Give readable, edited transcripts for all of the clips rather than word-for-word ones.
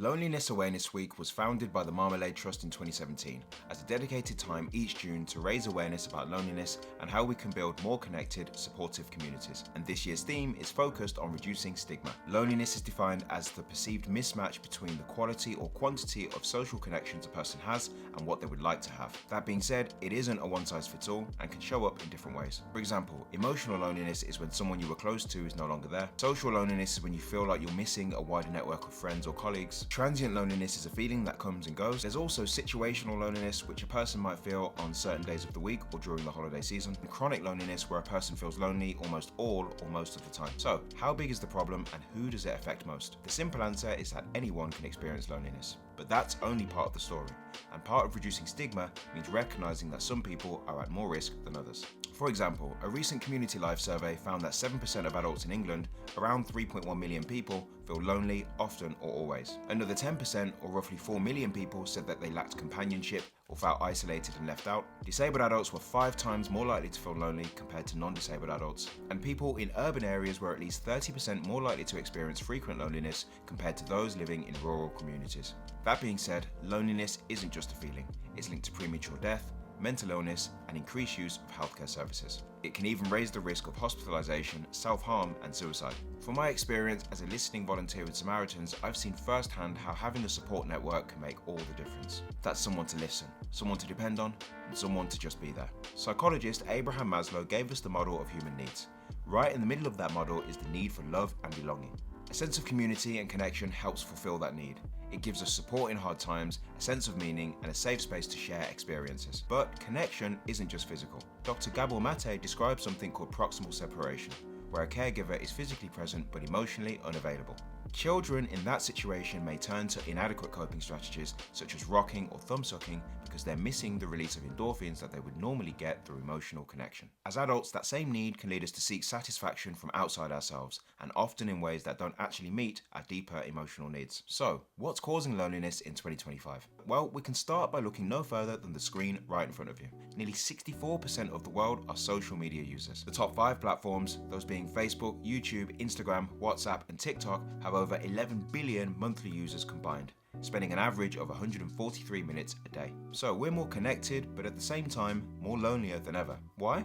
Loneliness Awareness Week was founded by the Marmalade Trust in 2017 as a dedicated time each June to raise awareness about loneliness and how we can build more connected, supportive communities. And this year's theme is focused on reducing stigma. Loneliness is defined as the perceived mismatch between the quality or quantity of social connections a person has and what they would like to have. That being said, it isn't a one-size-fits-all and can show up in different ways. For example, emotional loneliness is when someone you were close to is no longer there. Social loneliness is when you feel like you're missing a wider network of friends or colleagues. Transient loneliness is a feeling that comes and goes. There's also situational loneliness, which a person might feel on certain days of the week or during the holiday season. And chronic loneliness, where a person feels lonely almost all or most of the time. So, how big is the problem and who does it affect most? The simple answer is that anyone can experience loneliness. But that's only part of the story. And part of reducing stigma means recognizing that some people are at more risk than others. For example, a recent Community Life survey found that 7% of adults in England, around 3.1 million people, feel lonely often or always. Another 10%, or roughly 4 million people, said that they lacked companionship or felt isolated and left out. Disabled adults were 5 times more likely to feel lonely compared to non-disabled adults. And people in urban areas were at least 30% more likely to experience frequent loneliness compared to those living in rural communities. That being said, loneliness isn't just a feeling. It's linked to premature death, mental illness, and increased use of healthcare services. It can even raise the risk of hospitalization, self-harm, and suicide. From my experience as a listening volunteer with Samaritans, I've seen firsthand how having a support network can make all the difference. That's someone to listen, someone to depend on, and someone to just be there. Psychologist Abraham Maslow gave us the model of human needs. Right in the middle of that model is the need for love and belonging. A sense of community and connection helps fulfill that need. It gives us support in hard times, a sense of meaning, and a safe space to share experiences. But connection isn't just physical. Dr. Gabor Mate describes something called proximal separation, where a caregiver is physically present but emotionally unavailable. Children in that situation may turn to inadequate coping strategies such as rocking or thumb-sucking because they're missing the release of endorphins that they would normally get through emotional connection. As adults, that same need can lead us to seek satisfaction from outside ourselves, and often in ways that don't actually meet our deeper emotional needs. So, what's causing loneliness in 2025? Well, we can start by looking no further than the screen right in front of you. Nearly 64% of the world are social media users. The top 5 platforms, those being Facebook, YouTube, Instagram, WhatsApp, and TikTok, have over 11 billion monthly users combined, spending an average of 143 minutes a day. So we're more connected, but at the same time, more lonelier than ever. Why?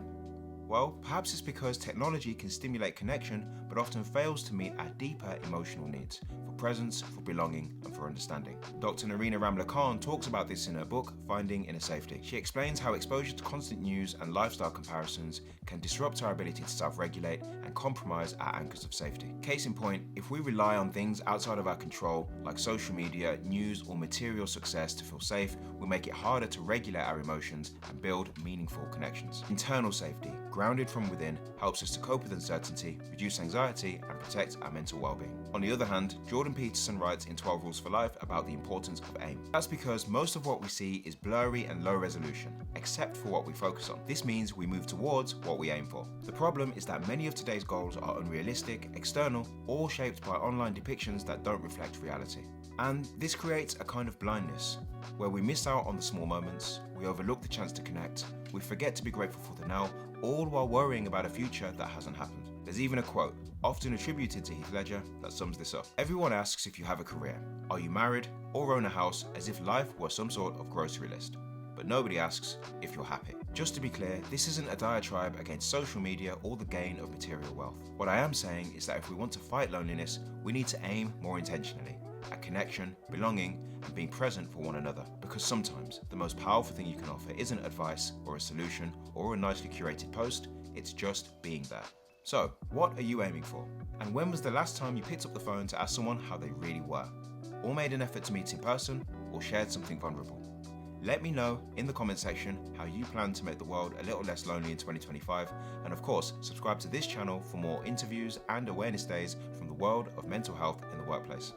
Well, perhaps it's because technology can stimulate connection, but often fails to meet our deeper emotional needs for presence, for belonging, and for understanding. Dr. Narina Ramlakhan talks about this in her book, Finding Inner Safety. She explains how exposure to constant news and lifestyle comparisons can disrupt our ability to self-regulate and compromise our anchors of safety. Case in point, if we rely on things outside of our control, like social media, news, or material success to feel safe, we make it harder to regulate our emotions and build meaningful connections. Internal safety, grounded from within, helps us to cope with uncertainty, reduce anxiety, and protect our mental well-being. On the other hand, Jordan Peterson writes in 12 Rules for Life about the importance of aim. That's because most of what we see is blurry and low resolution, except for what we focus on. This means we move towards what we aim for. The problem is that many of today's goals are unrealistic, external, or shaped by online depictions that don't reflect reality. And this creates a kind of blindness, where we miss out on the small moments, we overlook the chance to connect, we forget to be grateful for the now, all while worrying about a future that hasn't happened. There's even a quote, often attributed to Heath Ledger, that sums this up. Everyone asks if you have a career, are you married, or own a house, as if life were some sort of grocery list. But nobody asks if you're happy. Just to be clear, this isn't a diatribe against social media or the gain of material wealth. What I am saying is that if we want to fight loneliness, we need to aim more intentionally at connection, belonging, and being present for one another. Because sometimes the most powerful thing you can offer isn't advice or a solution or a nicely curated post, it's just being there. So, what are you aiming for? And when was the last time you picked up the phone to ask someone how they really were? Or made an effort to meet in person, or shared something vulnerable? Let me know in the comment section how you plan to make the world a little less lonely in 2025, and of course, subscribe to this channel for more interviews and awareness days from the world of mental health in the workplace.